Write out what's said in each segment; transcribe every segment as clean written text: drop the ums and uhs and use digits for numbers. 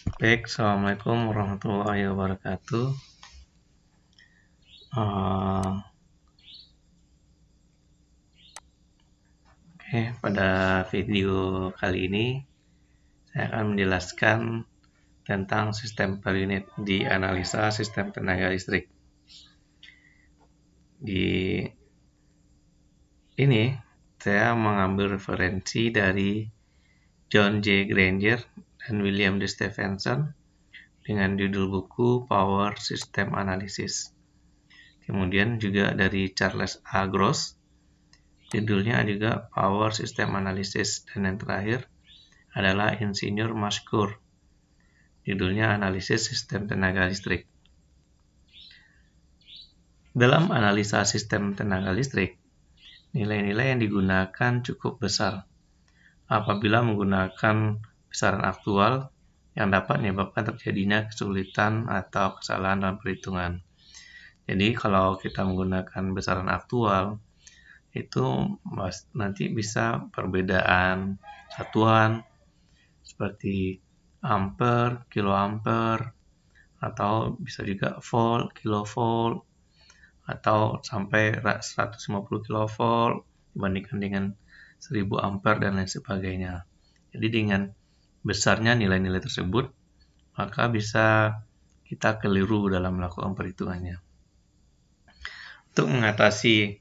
Baik, Assalamualaikum warahmatullahi wabarakatuh. Pada video kali ini saya akan menjelaskan tentang sistem per unit di analisa sistem tenaga listrik. Di ini saya mengambil referensi dari John J. Granger dan William D. Stephenson dengan judul buku Power System Analysis. Kemudian juga dari Charles A. Gross, judulnya juga Power System Analysis, dan yang terakhir adalah Insinyur Mashkur, judulnya Analisis Sistem Tenaga Listrik. Dalam analisa sistem tenaga listrik, nilai-nilai yang digunakan cukup besar apabila menggunakan besaran aktual yang dapat menyebabkan terjadinya kesulitan atau kesalahan dalam perhitungan. Jadi kalau kita menggunakan besaran aktual, itu nanti bisa perbedaan satuan seperti ampere, kiloampere, atau bisa juga volt, kilovolt, atau sampai 150 kilovolt dibandingkan dengan 1000 ampere dan lain sebagainya. Jadi dengan besarnya nilai-nilai tersebut, maka bisa kita keliru dalam melakukan perhitungannya. Untuk mengatasi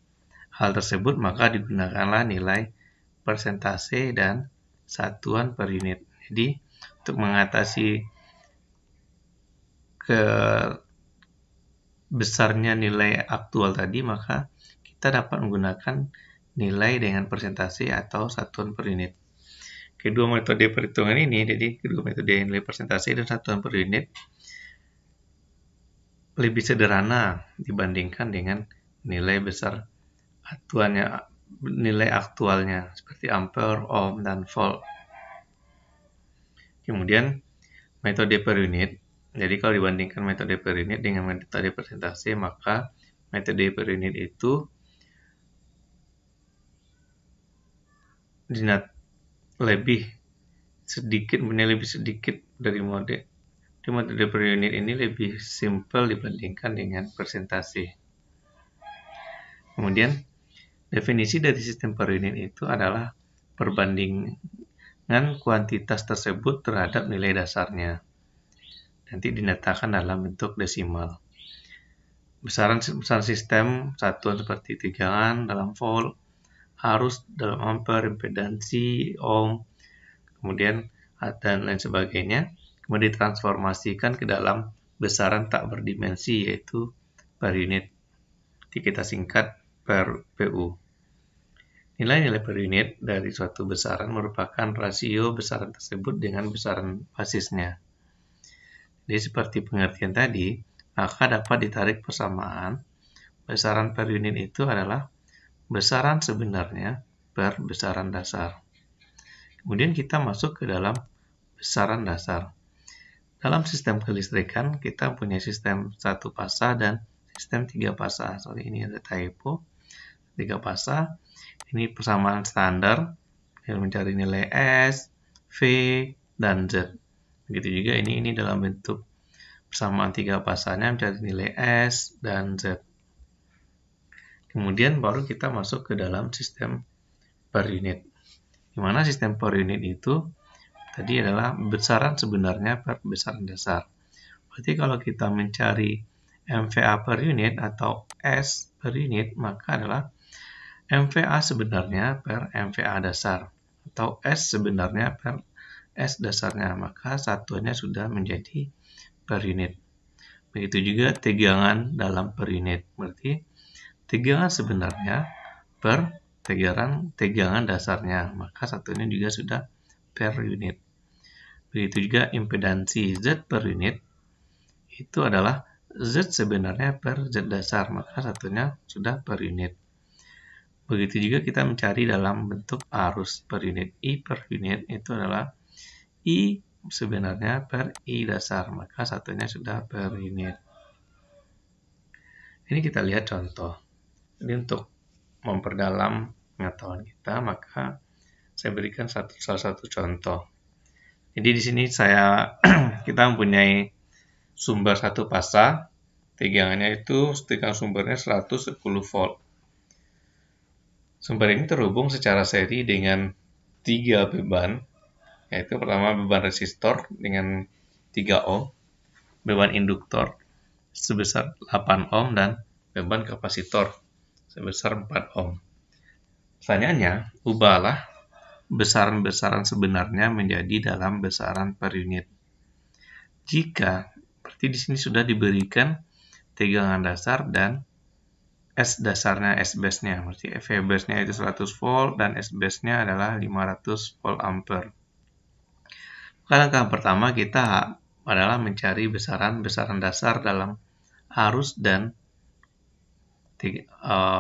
hal tersebut, maka digunakanlah nilai persentase dan satuan per unit. Jadi, untuk mengatasi besarnya nilai aktual tadi, maka kita dapat menggunakan nilai dengan persentase atau satuan per unit. Kedua metode perhitungan ini, jadi kedua metode nilai persentase dan satuan per unit, lebih sederhana dibandingkan dengan nilai besar nilai aktualnya seperti ampere, ohm, dan volt. Kemudian metode per unit. Jadi kalau dibandingkan metode per unit dengan metode persentase, maka metode per unit itu lebih sedikit dari metode per unit ini lebih simple dibandingkan dengan persentase. Kemudian definisi dari sistem per unit itu adalah perbandingan kuantitas tersebut terhadap nilai dasarnya. Nanti dinyatakan dalam bentuk desimal. Besaran sistem satuan seperti tegangan dalam volt, arus dalam ampere, impedansi, ohm, kemudian dan lain sebagainya, kemudian ditransformasikan ke dalam besaran tak berdimensi, yaitu per unit. Kita singkat per PU. Nilai-nilai per unit dari suatu besaran merupakan rasio besaran tersebut dengan besaran basisnya. Jadi seperti pengertian tadi, maka dapat ditarik persamaan besaran per unit itu adalah besaran sebenarnya per besaran dasar. Kemudian kita masuk ke dalam besaran dasar. Dalam sistem kelistrikan, kita punya sistem 1 fasa dan sistem 3 fasa. Sorry, ini ada typo. 3 fasa. Ini persamaan standar yang mencari nilai S, V, dan Z. Begitu juga ini dalam bentuk persamaan 3 fasanya mencari nilai S dan Z. Kemudian baru kita masuk ke dalam sistem per unit. Di mana sistem per unit itu tadi adalah besaran sebenarnya per besaran dasar. Berarti kalau kita mencari MVA per unit atau S per unit, maka adalah MVA sebenarnya per MVA dasar atau S sebenarnya per S dasarnya, maka satuannya sudah menjadi per unit. Begitu juga tegangan dalam per unit, berarti tegangan sebenarnya per tegangan dasarnya, maka satunya juga sudah per unit. Begitu juga impedansi Z per unit, itu adalah Z sebenarnya per Z dasar, maka satunya sudah per unit. Begitu juga kita mencari dalam bentuk arus per unit. I per unit itu adalah I sebenarnya per I dasar, maka satunya sudah per unit. Ini kita lihat contoh. Jadi untuk memperdalam pengetahuan kita, maka saya berikan salah satu contoh. Jadi di sini kita mempunyai sumber satu fasa, tegangannya itu tegangan sumbernya 110 volt. Sumber ini terhubung secara seri dengan 3 beban, yaitu pertama beban resistor dengan 3 ohm, beban induktor sebesar 8 ohm, dan beban kapasitor sebesar 4 ohm. Pertanyaannya, ubahlah besaran-besaran sebenarnya menjadi dalam besaran per unit. Jika berarti di sini sudah diberikan tegangan dasar dan S dasarnya, S base-nya. Berarti V base-nya itu 100 volt dan S base-nya adalah 500 volt ampere. Langkah pertama kita adalah mencari besaran-besaran dasar dalam arus dan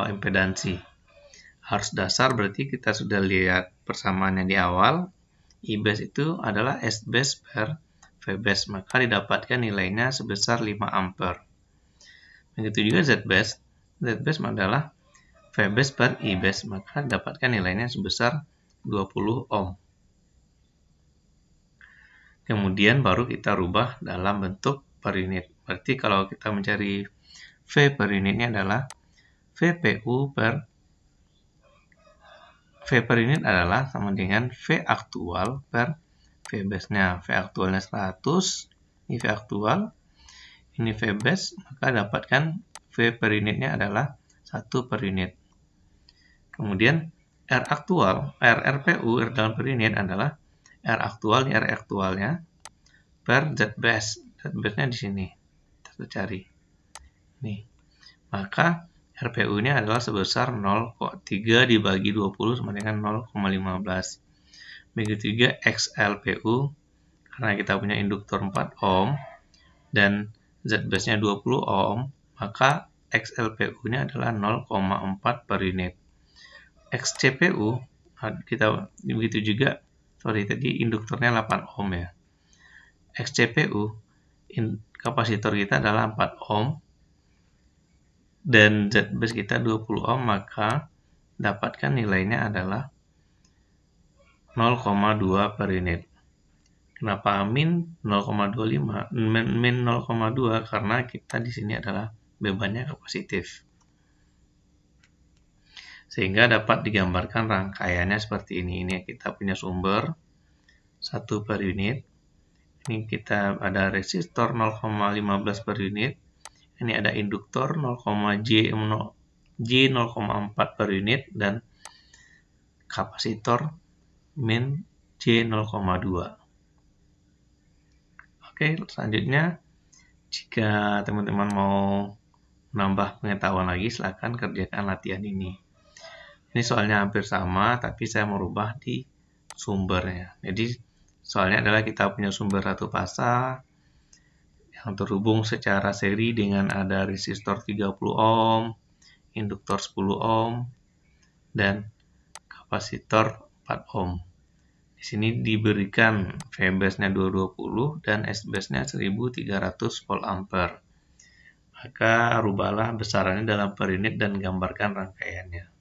impedansi. Arus dasar berarti kita sudah lihat persamaannya di awal. I base itu adalah S base per V base, maka didapatkan nilainya sebesar 5 ampere. Begitu juga Z base. Z base adalah V base per I base, maka didapatkan nilainya sebesar 20 ohm. Kemudian baru kita rubah dalam bentuk per unit. Berarti kalau kita mencari V per unitnya adalah VPU per V per unit adalah sama dengan V aktual per V base-nya. V aktualnya 100, ini V aktual, ini V base, maka dapatkan V per unitnya adalah 1 per unit. Kemudian R aktual, RPU, R dalam per unit adalah R aktual, ini R aktualnya, per Z base. Z base-nya di sini. Kita cari. Nih. Maka RPU-nya adalah sebesar 0,3 dibagi 20 sama dengan 0,15. Begitu juga XLPU, karena kita punya induktor 4 ohm dan Z base-nya 20 ohm, maka XLPU-nya adalah 0,4 per unit. XCPU, kita begitu juga, tadi induktornya 8 ohm ya. XCPU, kapasitor kita adalah 4 ohm, dan Z base kita 20 ohm, maka dapatkan nilainya adalah 0,2 per unit. Kenapa min 0,25? Min 0,2 karena kita di sini adalah bebannya kapasitif. Sehingga dapat digambarkan rangkaiannya seperti ini. Ini kita punya sumber 1 per unit. Ini kita ada resistor 0,15 per unit. Ini ada induktor 0,J0,4 per unit dan kapasitor min J0,2. Oke, selanjutnya jika teman-teman mau menambah pengetahuan lagi, silakan kerjakan latihan ini. Ini soalnya hampir sama, tapi saya merubah di sumbernya. Jadi soalnya adalah kita punya sumber satu fasa yang terhubung secara seri dengan ada resistor 30 ohm, induktor 10 ohm, dan kapasitor 4 ohm. Di sini diberikan V base-nya 220 dan S base-nya 1300 volt ampere. Maka rubahlah besarannya dalam per unit dan gambarkan rangkaiannya.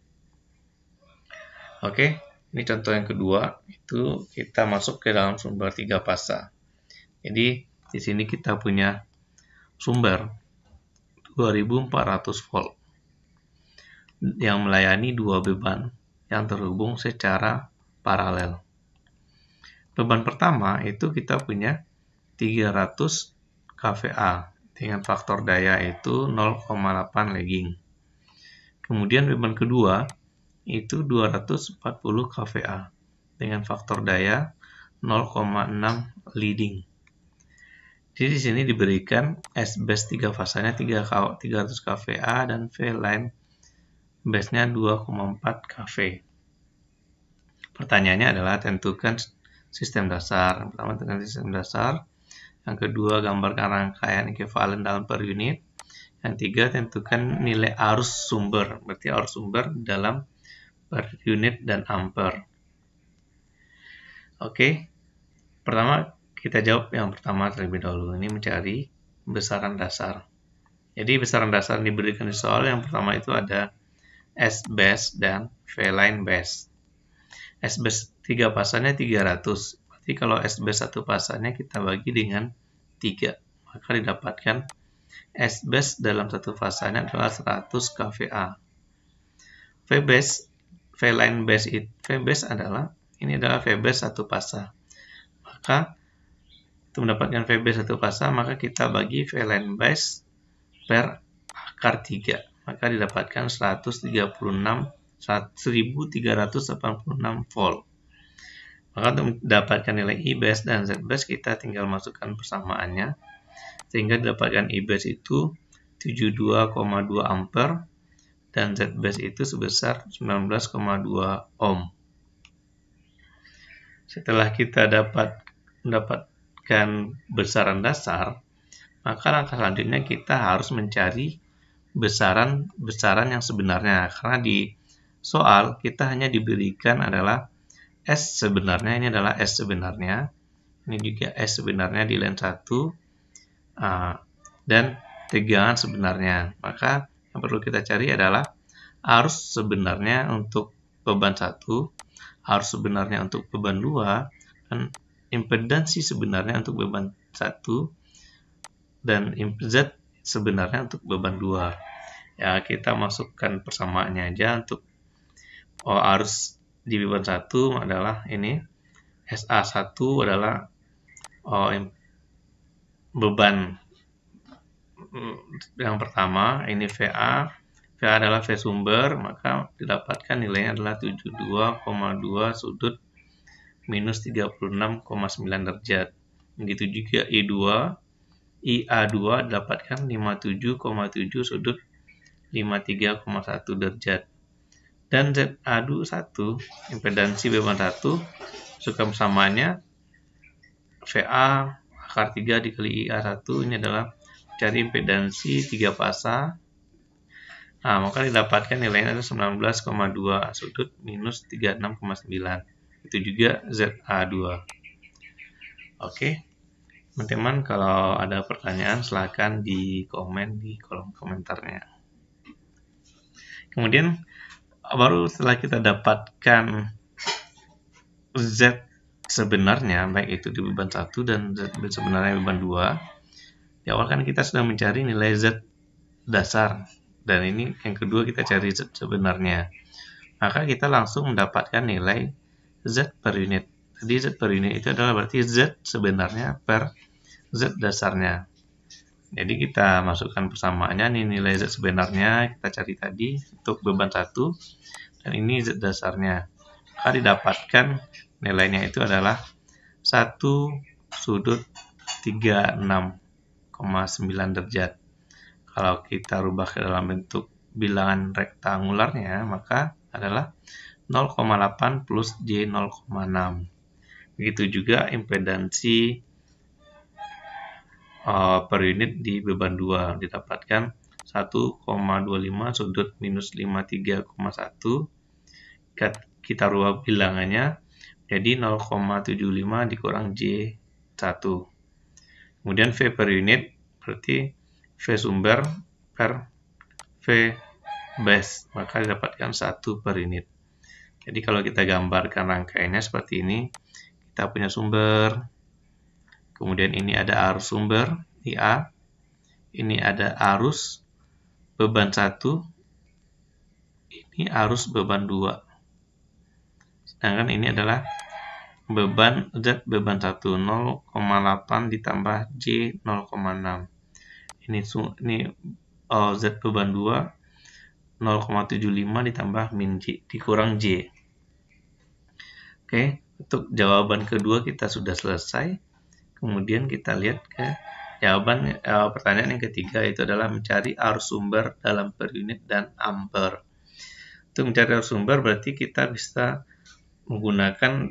Oke, ini contoh yang kedua, itu kita masuk ke dalam sumber 3 fasa. Jadi di sini kita punya sumber 2400 volt yang melayani 2 beban yang terhubung secara paralel. Beban pertama itu kita punya 300 kVA dengan faktor daya itu 0,8 lagging. Kemudian beban kedua itu 240 kVA dengan faktor daya 0,6 leading. Jadi di sini diberikan S base 3 fasanya 300 kVA dan V line base-nya 2,4 kV. Pertanyaannya adalah tentukan sistem dasar. Yang pertama tentukan sistem dasar. Yang kedua gambarkan rangkaian ekuivalen dalam per unit. Yang tiga tentukan nilai arus sumber. Berarti arus sumber dalam per unit dan ampere. Oke. Pertama kita jawab yang pertama terlebih dahulu. Ini mencari besaran dasar. Jadi besaran dasar diberikan di soal. Yang pertama itu ada S base dan V line base. S base 3 pasanya 300. Berarti kalau S base 1 pasanya kita bagi dengan 3. Maka didapatkan S base dalam satu fasanya adalah 100 kVA. V line base adalah V base satu fasa. Maka untuk mendapatkan V base satu fasa, maka kita bagi V line base per akar 3. Maka didapatkan 1386 volt. Maka untuk mendapatkan nilai I base dan Z base kita tinggal masukkan persamaannya, sehingga didapatkan I base itu 72,2 ampere dan Z base itu sebesar 19,2 ohm. Setelah kita mendapatkan besaran dasar, maka langkah selanjutnya kita harus mencari besaran yang sebenarnya, karena di soal kita hanya diberikan adalah S sebenarnya, ini adalah S sebenarnya, ini juga S sebenarnya di line 1, dan tegangan sebenarnya. Maka yang perlu kita cari adalah arus sebenarnya untuk beban 1, arus sebenarnya untuk beban 2, dan impedansi sebenarnya untuk beban 1, dan Z sebenarnya untuk beban 2. Ya, kita masukkan persamaannya aja. Untuk arus di beban 1 adalah ini, SA1 adalah beban yang pertama, ini VA adalah V sumber, maka didapatkan nilainya adalah 72,2 sudut minus 36,9 derajat. Begitu juga IA2 didapatkan 57,7 sudut 53,1 derajat. Dan ZA1, impedansi beban 1, masukkan persamaannya VA akar 3 dikali IA1, ini adalah cari impedansi 3 fasa. Nah, maka didapatkan nilainya adalah 19,2 sudut minus 36,9. Itu juga ZA2. Oke, teman-teman, kalau ada pertanyaan silahkan di komen di kolom komentarnya. Kemudian baru setelah kita dapatkan Z sebenarnya, baik itu di beban 1 dan Z sebenarnya beban 2, di awal kan kita sudah mencari nilai Z dasar, dan ini yang kedua kita cari Z sebenarnya. Maka kita langsung mendapatkan nilai Z per unit. Jadi Z per unit itu adalah berarti Z sebenarnya per Z dasarnya. Jadi kita masukkan persamaannya, ini nilai Z sebenarnya kita cari tadi untuk beban 1, dan ini Z dasarnya. Maka didapatkan nilainya itu adalah 1 sudut 36,9 derajat. Kalau kita rubah ke dalam bentuk bilangan rektangularnya, maka adalah 0,8 plus J 0,6. Begitu juga impedansi per unit di beban 2 didapatkan 1,25 sudut minus 53,1. Kita rubah bilangannya jadi 0,75 dikurang J1. Kemudian V per unit berarti V sumber per V base, maka didapatkan 1 per unit. Jadi kalau kita gambarkan rangkaiannya seperti ini, kita punya sumber, kemudian ini ada arus sumber IA, ini ada arus beban 1, ini arus beban 2. Sedangkan ini adalah beban Z beban 1, 0,8 ditambah J 0,6. Ini Z beban 2, 0,75 ditambah min J dikurang J. Oke, untuk jawaban kedua kita sudah selesai. Kemudian kita lihat ke jawaban pertanyaan yang ketiga, itu adalah mencari arus sumber dalam per unit dan ampere. Untuk mencari arus sumber berarti kita bisa menggunakan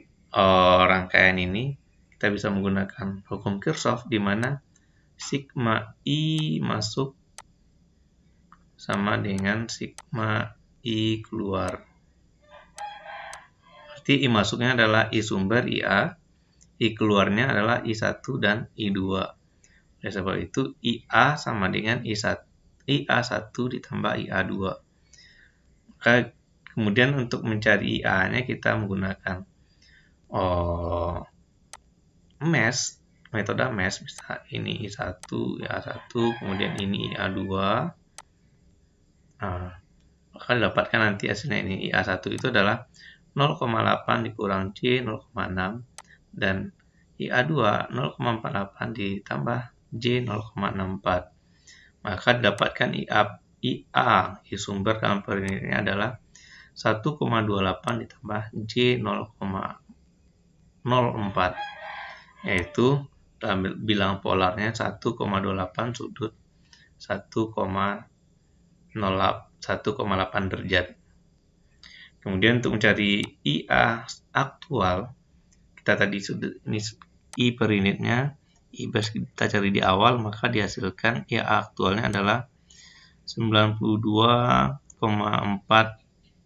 rangkaian ini. Kita bisa menggunakan hukum Kirchhoff, di mana sigma I masuk sama dengan sigma I keluar. Berarti I masuknya adalah I sumber IA, I keluarnya adalah I1 dan I2. Oleh sebab itu IA sama dengan IA1 ditambah IA2. Maka kemudian untuk mencari IA-nya kita menggunakan mesh metode mesh, bisa ini I1, IA1, kemudian ini IA2. Nah, maka didapatkan nanti hasilnya ini IA1 itu adalah 0,8 dikurang J 0,6 dan IA2 0,48 ditambah J 0,64. Maka didapatkan IA sumber dalam per unitnya adalah 1,28 ditambah J 0,04, yaitu dalam bilangan polarnya 1,28 sudut 1,8 derajat. Kemudian untuk mencari IA aktual, kita tadi sudah ini I per unitnya, I base kita cari di awal, maka dihasilkan IA aktualnya adalah 92,4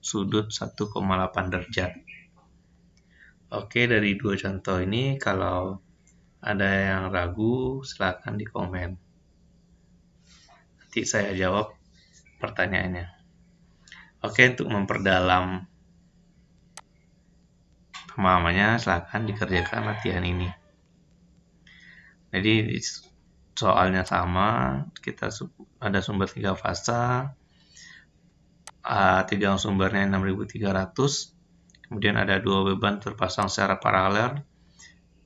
sudut 1,8 derajat. Oke, dari dua contoh ini kalau ada yang ragu silahkan di komen. Nanti saya jawab pertanyaannya. Oke, untuk memperdalam pemahamannya silahkan dikerjakan latihan ini. Jadi soalnya sama, kita ada sumber 3 fasa, tegangan sumbernya 6300, kemudian ada 2 beban terpasang secara paralel.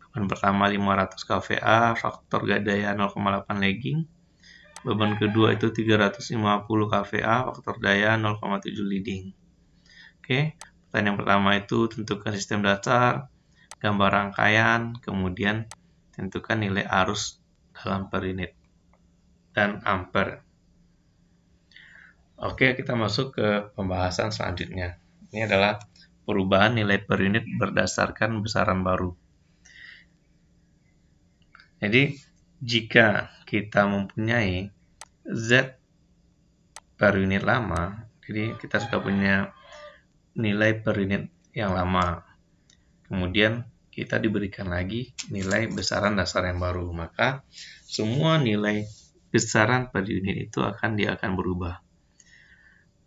Beban pertama 500 kVA, faktor daya 0,8 lagging. Beban kedua itu 350 kVA, faktor daya 0,7 leading. Oke, pertanyaan pertama itu tentukan sistem dasar, gambar rangkaian, kemudian tentukan nilai arus dalam per unit dan ampere. Oke, kita masuk ke pembahasan selanjutnya. Ini adalah perubahan nilai per unit berdasarkan besaran baru. Jadi, jika kita mempunyai Z per unit lama, jadi kita sudah punya nilai per unit yang lama. Kemudian kita diberikan lagi nilai besaran dasar yang baru, maka semua nilai besaran per unit itu akan berubah.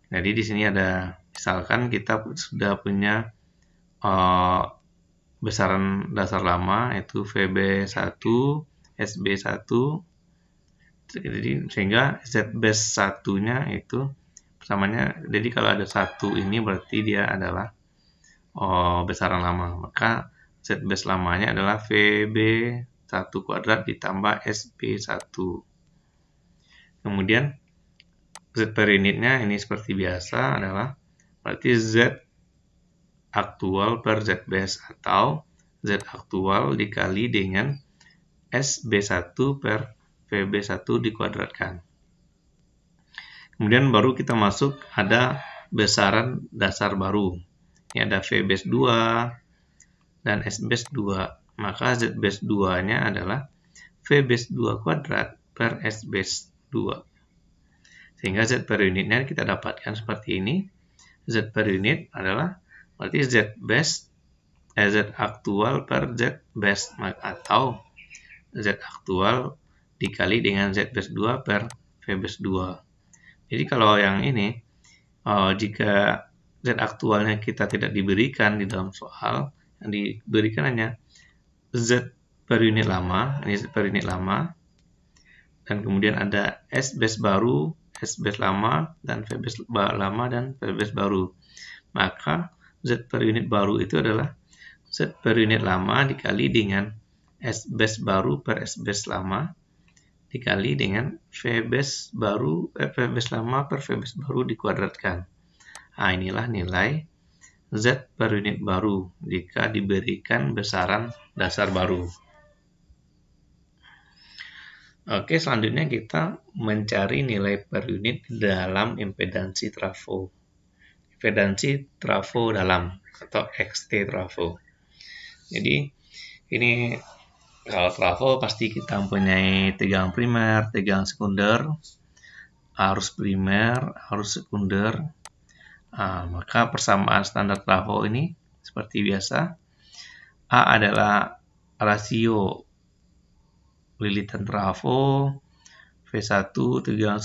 Jadi di sini ada, misalkan kita sudah punya besaran dasar lama yaitu VB1, SB1, jadi sehingga Z base 1-nya itu persamanya, jadi kalau ada 1 ini berarti dia adalah besaran lama, maka Z base lamanya adalah VB1 kuadrat ditambah SB1. Kemudian Z per unitnya ini seperti biasa adalah berarti Z aktual per Z base atau Z aktual dikali dengan SB1 per VB1 dikuadratkan. Kemudian baru kita masuk ada besaran dasar baru. Ini ada V base 2 dan S base 2. Maka Z base 2-nya adalah V base 2 kuadrat per S base 2. Sehingga Z per unitnya kita dapatkan seperti ini. Z per unit adalah berarti Z base Z aktual per Z base atau Z aktual dikali dengan Z base 2 per V base 2. Jadi kalau yang ini, jika Z aktualnya kita tidak diberikan di dalam soal, yang diberikan hanya Z per unit lama, ini Z per unit lama, dan kemudian ada S base baru, S base lama, dan V base lama, dan V base baru. Maka Z per unit baru itu adalah Z per unit lama dikali dengan S base baru per S base lama dikali dengan V base baru V base lama per V base baru dikuadratkan. Nah, inilah nilai Z per unit baru jika diberikan besaran dasar baru. Oke, selanjutnya kita mencari nilai per unit dalam impedansi trafo. Impedansi trafo dalam atau XT trafo. Jadi ini kalau trafo pasti kita mempunyai tegangan primer, tegangan sekunder, arus primer, arus sekunder. Maka persamaan standar trafo ini seperti biasa. A adalah rasio lilitan trafo, V1 tegangan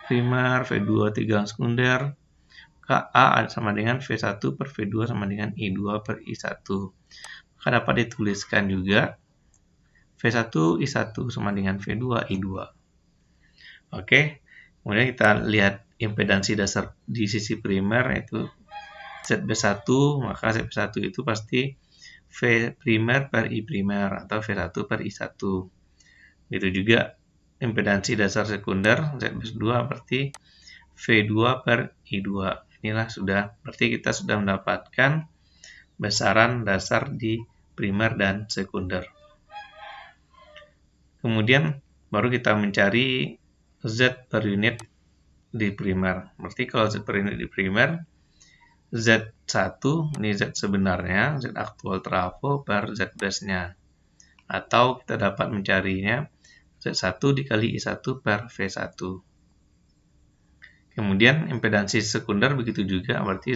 primer, V2 tegangan sekunder. A sama dengan V1 per V2 sama dengan I2 per I1. Maka dapat dituliskan juga V1 I1 sama dengan V2 I2. Oke, kemudian kita lihat impedansi dasar di sisi primer yaitu ZB1, maka ZB1 itu pasti V primer per I primer atau V1 per I1. Itu juga impedansi dasar sekunder ZB2 berarti V2 per I2. Inilah berarti kita sudah mendapatkan besaran dasar di primer dan sekunder. Kemudian baru kita mencari Z per unit di primer. Berarti kalau Z per unit di primer, Z1 ini Z sebenarnya, Z aktual trafo per Z base-nya. Atau kita dapat mencarinya Z1 dikali I1 per V1. Kemudian impedansi sekunder begitu juga, berarti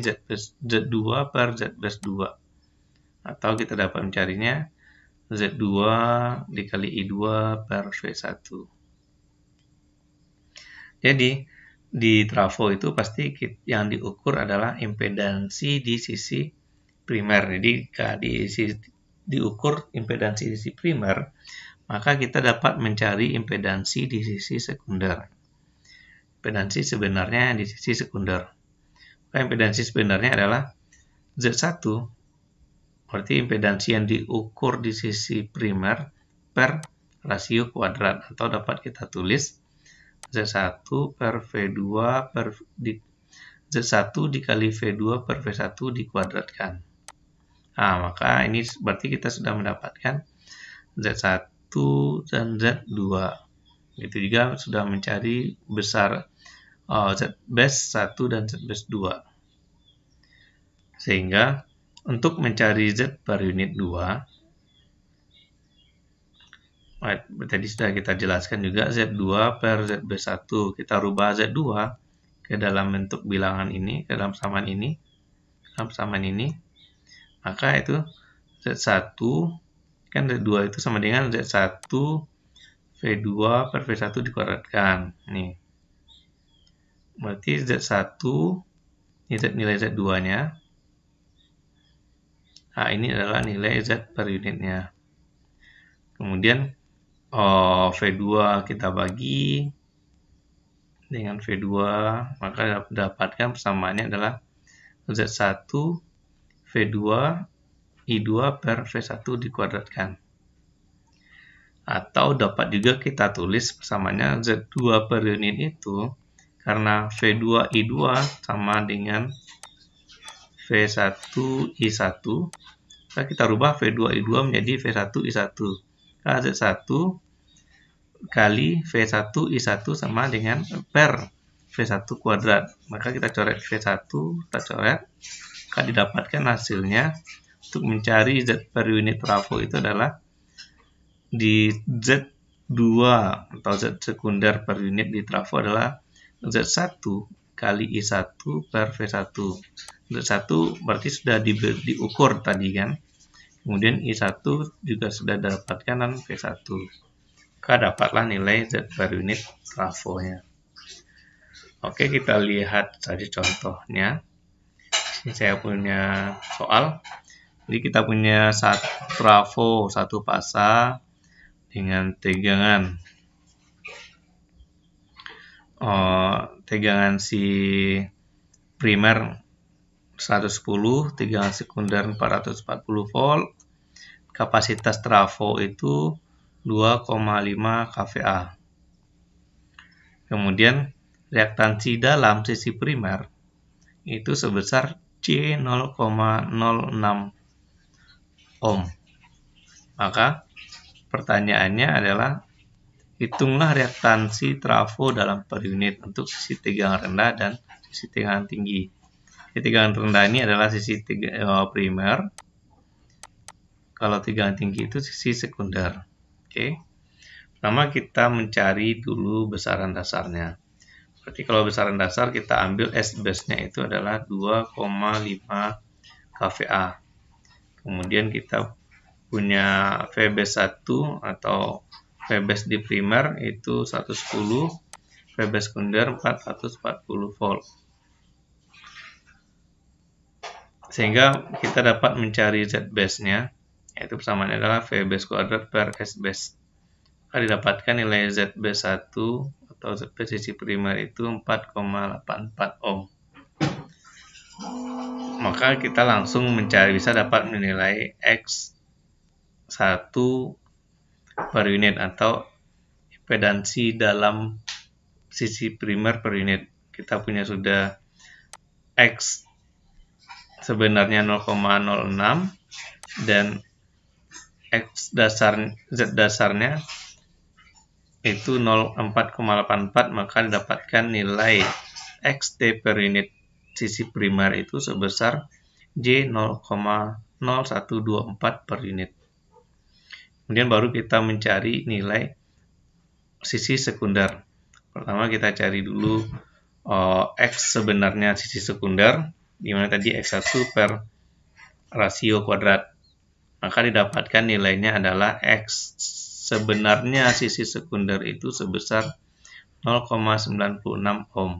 Z2 per Z base 2. Atau kita dapat mencarinya Z2 dikali I2 per V1. Jadi, di trafo itu pasti yang diukur adalah impedansi di sisi primer. Jadi, jika diukur impedansi di sisi primer, maka kita dapat mencari impedansi di sisi sekunder. Impedansi sebenarnya di sisi sekunder. Maka impedansi sebenarnya adalah Z1, berarti impedansi yang diukur di sisi primer per rasio kuadrat, atau dapat kita tulis Z1 per V2 per Z1 dikali V2 per V1 dikuadratkan. Nah, maka ini berarti kita sudah mendapatkan Z1 dan Z2. Itu juga sudah mencari besar Z base 1 dan Z base 2. Sehingga untuk mencari Z per unit 2, tadi sudah kita jelaskan juga Z2 per Z base 1. Kita rubah Z2 ke dalam bentuk bilangan ini, ke dalam samaan ini, maka itu Z1, kan Z2 itu sama dengan Z1 V2 per V1 dikuadratkan. Nih. Berarti Z1, ini nilai Z2-nya. Nah, ini adalah nilai Z per unitnya. Kemudian V2 kita bagi dengan V2, maka dapatkan persamaannya adalah Z1 V2 I2 per V1 dikuadratkan. Atau dapat juga kita tulis persamaannya Z2 per unit itu, karena V2 I2 sama dengan V1 I1, maka kita rubah V2 I2 menjadi V1 I1. Karena Z1 kali V1 I1 sama dengan per V1 kuadrat. Maka kita coret V1, kita coret, maka didapatkan hasilnya untuk mencari Z per unit trafo itu adalah di Z2 atau Z sekunder per unit di trafo adalah Z1 kali I1 per V1. Z1 berarti sudah diukur tadi kan. Kemudian I1 juga sudah didapatkan dan V1. Maka dapatlah nilai Z per unit trafonya. Oke, kita lihat saja contohnya. Ini saya punya soal. Jadi kita punya trafo satu pasang dengan tegangan si primer 110, tegangan sekunder 440 volt, kapasitas trafo itu 2,5 kVA. Kemudian reaktansi dalam sisi primer itu sebesar C0,06 ohm. Maka pertanyaannya adalah hitunglah reaktansi trafo dalam per unit untuk sisi tegangan rendah dan sisi tegangan tinggi. Tegangan rendah ini adalah sisi primer. Kalau tegangan tinggi itu sisi sekunder. Oke. Pertama kita mencari dulu besaran dasarnya. Berarti kalau besaran dasar kita ambil S base-nya itu adalah 2,5 kVA. Kemudian kita punya V base 1 atau V base di primer itu 110, V base sekunder 440 volt. Sehingga kita dapat mencari Z base-nya yaitu persamaannya adalah V base kuadrat per S base. Maka didapatkan nilai Z base 1 atau Z base sisi primer itu 4,84 ohm. Maka kita langsung mencari, bisa dapat menilai X1 per unit atau impedansi dalam sisi primer per unit. Kita punya sudah X sebenarnya 0,06 dan X dasar Z dasarnya itu 4,84, maka didapatkan nilai XT per unit sisi primer itu sebesar J 0,0124 per unit. Kemudian baru kita mencari nilai sisi sekunder. Pertama kita cari dulu X sebenarnya sisi sekunder, di mana tadi X1 per rasio kuadrat. Maka didapatkan nilainya adalah X sebenarnya sisi sekunder itu sebesar 0,96 ohm.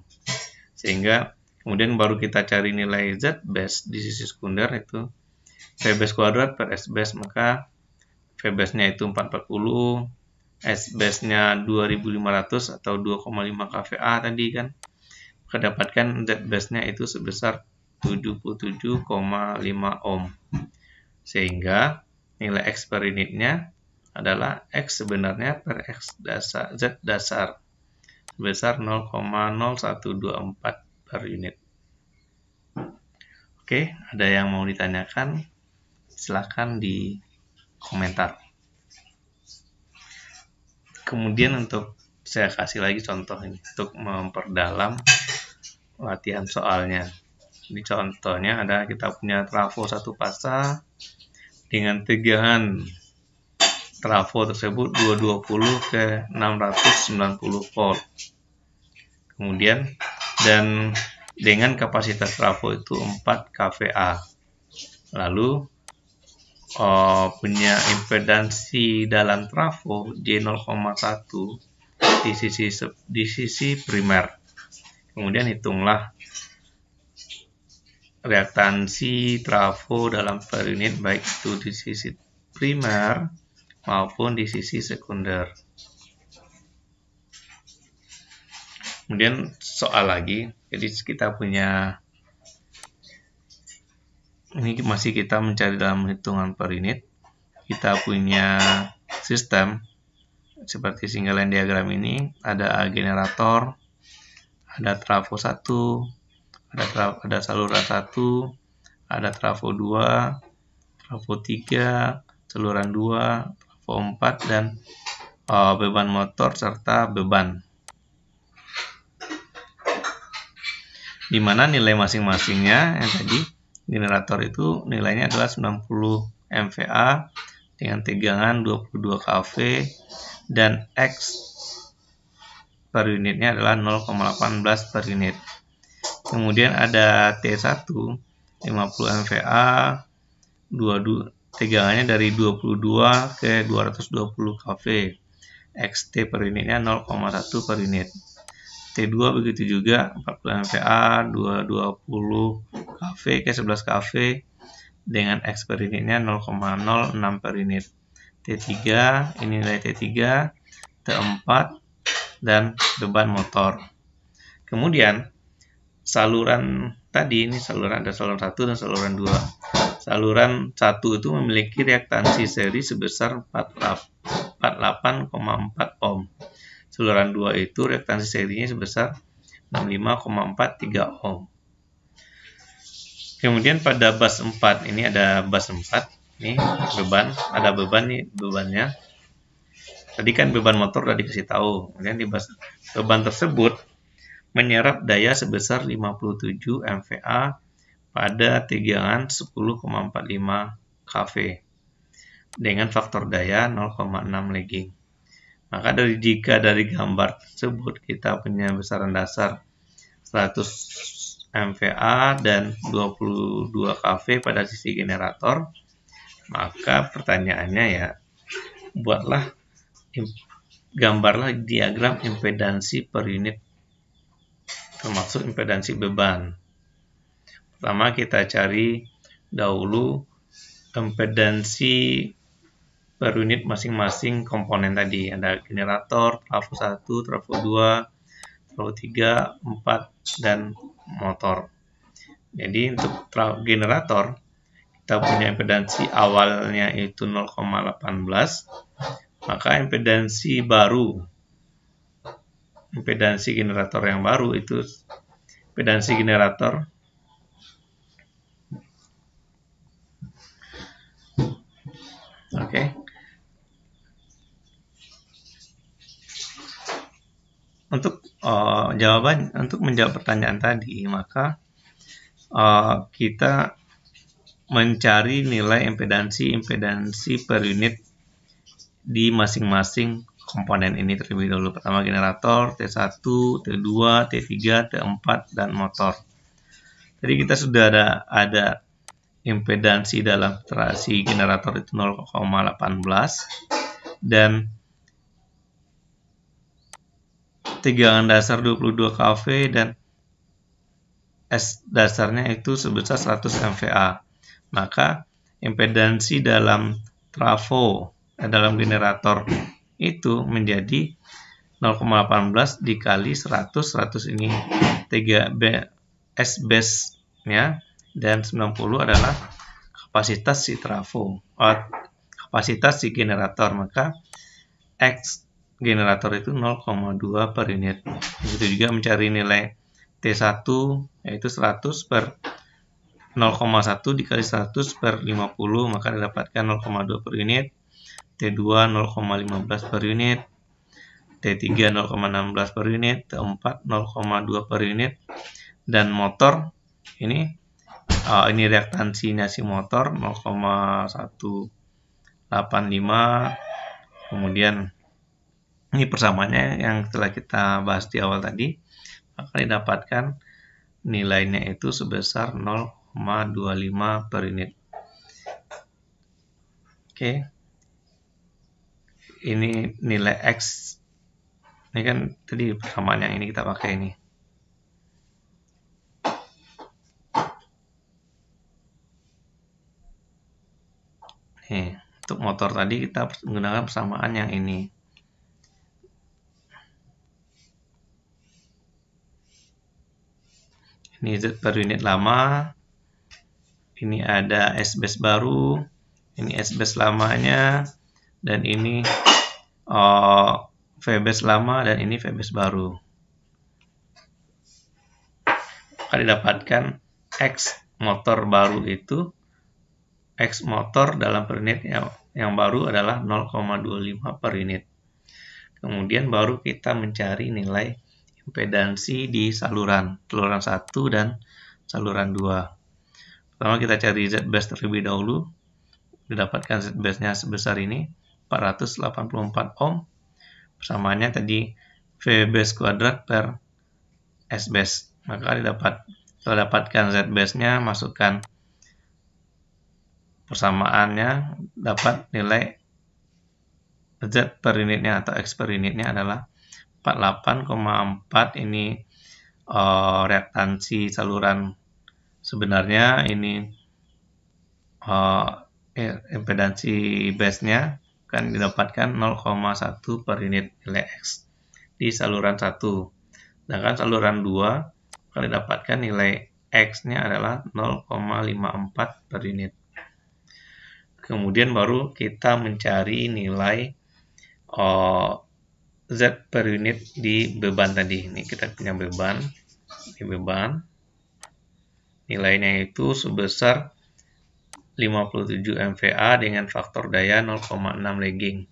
Sehingga kemudian baru kita cari nilai Z base di sisi sekunder, itu V base kuadrat per S base. Maka V base-nya itu 440, S base-nya 2500 atau 2,5 kVA tadi kan. Maka dapatkan Z base-nya itu sebesar 77,5 ohm. Sehingga nilai X per unitnya adalah X sebenarnya per X dasar, Z dasar sebesar 0,0124 per unit. Oke, ada yang mau ditanyakan? Silahkan di komentar. Kemudian untuk saya kasih lagi contoh ini untuk memperdalam latihan soalnya. Di contohnya ada kita punya trafo satu fasa dengan tegangan trafo tersebut 220 ke 690 volt. Kemudian dan dengan kapasitas trafo itu 4 kVA. Lalu punya impedansi dalam trafo J0,1 di sisi primer. Kemudian hitunglah reaktansi trafo dalam per unit baik itu di sisi primer maupun di sisi sekunder. Kemudian soal lagi, jadi kita punya, ini masih kita mencari dalam hitungan per unit. Kita punya sistem seperti single line diagram ini, ada generator, ada trafo 1, ada saluran 1, ada trafo 2, trafo 3, saluran 2, trafo 4, dan beban motor serta beban. Di mana nilai masing-masingnya yang tadi generator itu nilainya adalah 90 MVA dengan tegangan 22 kV dan X per unitnya adalah 0,18 per unit. Kemudian ada T1 50 MVA, tegangannya dari 22 ke 220 kV. XT per unitnya 0,1 per unit. T2 begitu juga 40 MVA, 220 kV ke 11 kV dengan X per unitnya 0,06 per unit. T3 ini nilai T3, T4 dan beban motor. Kemudian saluran tadi, ini saluran, ada saluran 1 dan saluran 2. Saluran 1 itu memiliki reaktansi seri sebesar 48,4 ohm. Saluran 2 itu reaktansi serinya sebesar 65,43 ohm. Kemudian pada bus 4, ini ada bus 4, ini beban, ada beban nih bebannya. Tadi kan beban motor sudah dikasih tahu. Kemudian di bus beban tersebut menyerap daya sebesar 57 MVA pada tegangan 10,45 kV dengan faktor daya 0,6 lagging. Maka jika dari gambar tersebut kita punya besaran dasar 100 MVA dan 22 kV pada sisi generator, maka pertanyaannya ya, gambarlah diagram impedansi per unit termasuk impedansi beban. Pertama kita cari dahulu impedansi per unit masing-masing komponen tadi. Ada generator, trafo 1, trafo 2, trafo 3, 4, dan motor. Jadi untuk generator, kita punya impedansi awalnya itu 0,18, maka impedansi generator yang baru itu impedansi generator Untuk menjawab pertanyaan tadi, maka kita mencari nilai impedansi per unit di masing-masing komponen ini terlebih dahulu. Pertama generator, T1, T2, T3, T4, dan motor. Jadi kita sudah ada impedansi dalam terasi generator itu 0,18 dan tegangan dasar 22 kV dan S dasarnya itu sebesar 100 MVA. Maka impedansi dalam trafo dalam generator itu menjadi 0,18 dikali 100 ini 3 S base-nya dan 90 adalah kapasitas si trafo, kapasitas si generator, maka X generator itu 0,2 per unit. Begitu juga mencari nilai T1 yaitu 100 per 0,1 dikali 100 per 50, maka didapatkan 0,2 per unit. T2 0,15 per unit, T3 0,16 per unit, T4 0,2 per unit, dan motor ini reaktansinya si motor 0,185. Kemudian ini persamaannya yang telah kita bahas di awal tadi, maka didapatkan nilainya itu sebesar 0,25 per unit. Ini nilai X. Ini kan tadi persamaan yang ini kita pakai ini. Untuk motor tadi kita menggunakan persamaan yang ini. Ini Z per unit lama. Ini ada S base baru. Ini S base lamanya. Dan ini V base lama dan ini V base baru. Maka didapatkan X motor baru itu, X motor dalam per unit yang baru adalah 0,25 per unit. Kemudian baru kita mencari nilai impedansi di saluran 1 dan saluran 2. Pertama kita cari Z base terlebih dahulu. Didapatkan Z base-nya sebesar ini 484 ohm. Persamaannya tadi V base kuadrat per S base. Maka setelah dapatkan Z base-nya, masukkan persamaannya, dapat nilai Z per unitnya atau X per unitnya adalah 48,4. Ini reaktansi saluran sebenarnya, ini impedansi base-nya kan didapatkan 0,1 per unit nilai X di saluran 1. Sedangkan saluran 2 akan didapatkan nilai X-nya adalah 0,54 per unit. Kemudian baru kita mencari nilai Z per unit di beban tadi. Ini kita punya beban. Di beban nilainya itu sebesar 57 MVA dengan faktor daya 0,6 lagging.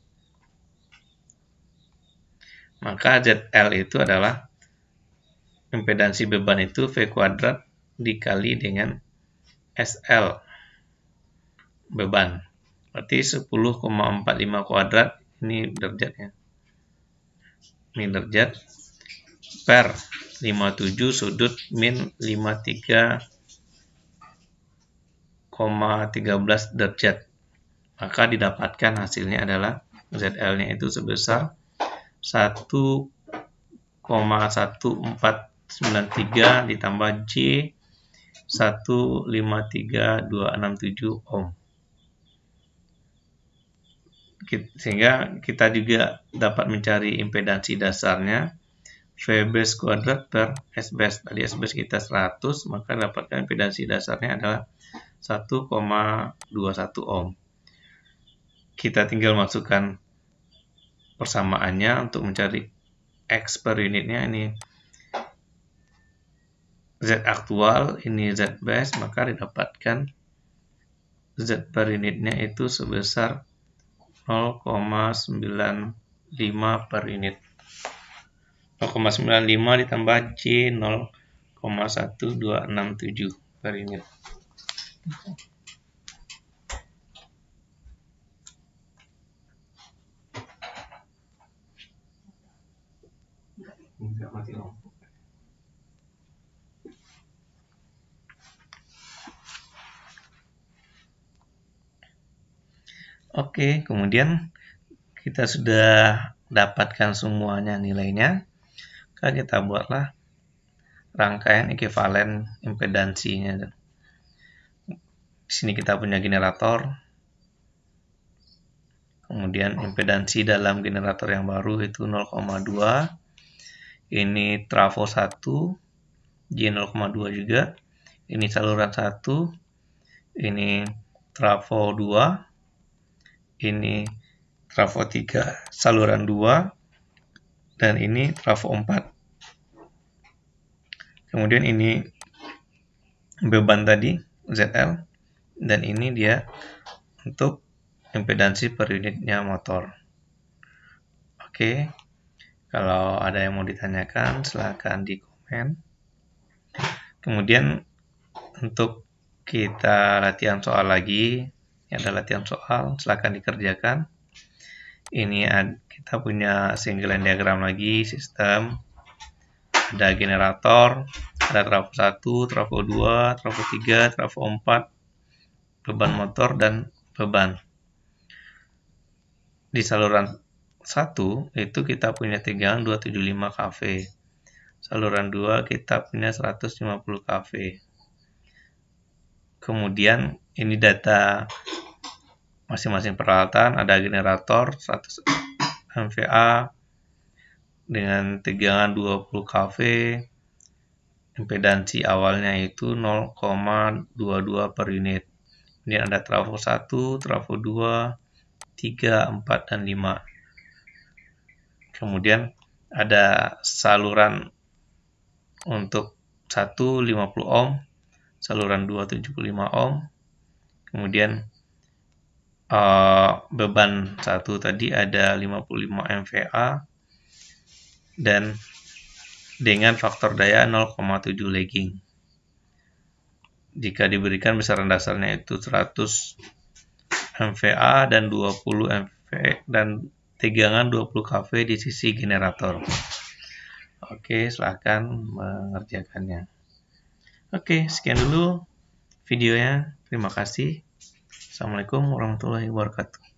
Maka ZL itu adalah impedansi beban itu V kuadrat dikali dengan SL beban. Berarti 10,45 kuadrat, ini derajatnya. Ini derajat per 57 sudut min 53,13 derajat. Maka didapatkan hasilnya adalah ZL-nya itu sebesar 1,14263 ditambah J 153267 ohm. sehingga kita juga dapat mencari impedansi dasarnya V base kuadrat per S base. Tadi S base kita 100, maka dapatkan impedansi dasarnya adalah 1,21 ohm. Kita tinggal masukkan persamaannya untuk mencari X per unitnya. Ini Z aktual, ini Z base, maka didapatkan Z per unitnya itu sebesar 0,95 per unit. 0,95 ditambah J 0,1267 per unit. Enggak mati lampu. Oke, kemudian kita sudah dapatkan semuanya nilainya. Kita buatlah rangkaian ekuivalen impedansinya. Di sini kita punya generator. Kemudian impedansi dalam generator yang baru itu 0,2. Ini trafo 1, J 0,2 juga. Ini saluran 1. Ini trafo 2. Ini trafo 3, saluran 2. Dan ini trafo 4. Kemudian ini beban tadi, ZL. Dan ini dia untuk impedansi per unitnya motor. Oke, kalau ada yang mau ditanyakan silahkan di komen. Kemudian untuk kita latihan soal lagi, ada latihan soal, silahkan dikerjakan. Ini kita punya single line diagram lagi, sistem. Ada generator, ada trafo 1, trafo 2, trafo 3, trafo 4, beban motor, dan beban. Di saluran 1 itu kita punya tegangan 275 kV. Saluran 2 kita punya 150 kV. Kemudian ini data masing-masing peralatan, ada generator 100 MVA dengan tegangan 20 kV. Impedansi awalnya itu 0,22 per unit. Kemudian ada trafo 1, trafo 2, 3, 4, dan 5. Kemudian ada saluran untuk 1 50 ohm, saluran 2 75 ohm. Kemudian beban 1 tadi ada 55 MVA dan dengan faktor daya 0,7 lagging. Jika diberikan besaran dasarnya itu 100 MVA dan 20 MVA dan tegangan 20 kV di sisi generator. Oke, silahkan mengerjakannya. Oke, sekian dulu videonya. Terima kasih. Assalamualaikum warahmatullahi wabarakatuh.